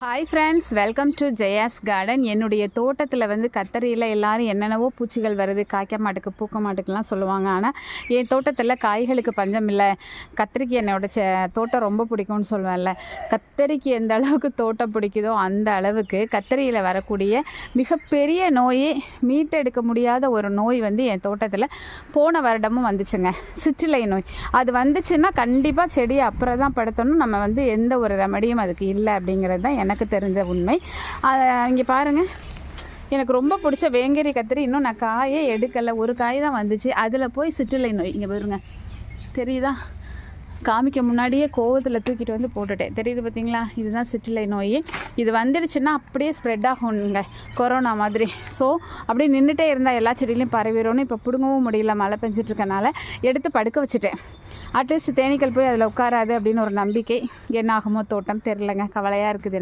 Hi friends, welcome to Jaya's garden. என்னுடைய தோட்டத்தில் கத்தரியில் எல்லோரும் என்னென்னவோ பூச்சிகள் வருது, காய்க்க மாட்டுக்கு பூக்க மாட்டுக்குலாம் சொல்லுவாங்க. ஆனால் என் தோட்டத்தில் காய்களுக்கு பஞ்சம் இல்லை. கத்திரிக்கு என்னோட தோட்டம் ரொம்ப பிடிக்கும்னு சொல்லுவேன்ல. கத்தரிக்கு எந்த அளவுக்கு தோட்டம் பிடிக்குதோ அந்த அளவுக்கு கத்தரியில் வரக்கூடிய மிகப்பெரிய நோய், மீட்டெடுக்க முடியாத ஒரு நோய் என் தோட்டத்தில் போன வருடமும் வந்துச்சுங்க. சிற்றிலை நோய். அது வந்துச்சுன்னா கண்டிப்பாக செடியை அப்புறம் தான் படுத்தணும். நம்ம எந்த ஒரு ரெமடியும் அதுக்கு இல்லை அப்படிங்கிறது தான் எனக்கு தெரிஞ்ச உண்மை. இங்கே பாருங்கள், எனக்கு ரொம்ப பிடிச்ச வேங்கரி கத்திரி இன்னும் நான் காயே எடுக்கலை. ஒரு காய் தான் வந்துச்சு. அதில் போய் சிற்றிலை நோய். இங்கே பாருங்க, தெரியுதா? காமிக்க முன்னாடியே கோவத்தில் தூக்கிட்டு போட்டுட்டேன். தெரியுது பார்த்தீங்களா? இதுதான் சிற்றிலை நோய். இது வந்துடுச்சுன்னா அப்படியே ஸ்ப்ரெட் ஆகுங்க, கொரோனா மாதிரி. ஸோ அப்படியே நின்றுட்டே இருந்தால் எல்லா செடியிலையும் பரவிடும்னு இப்போ பிடுங்கவும் முடியல, மழை பெஞ்சிட்ருக்கனால எடுத்து படுக்க வச்சுட்டேன். அட்லீஸ்ட் தேனீக்கள் போய் அதில் உட்காராது அப்படின்னு ஒரு நம்பிக்கை. என்ன ஆகுமோ தோட்டம் தெரிலங்க, கவலையாக இருக்குது.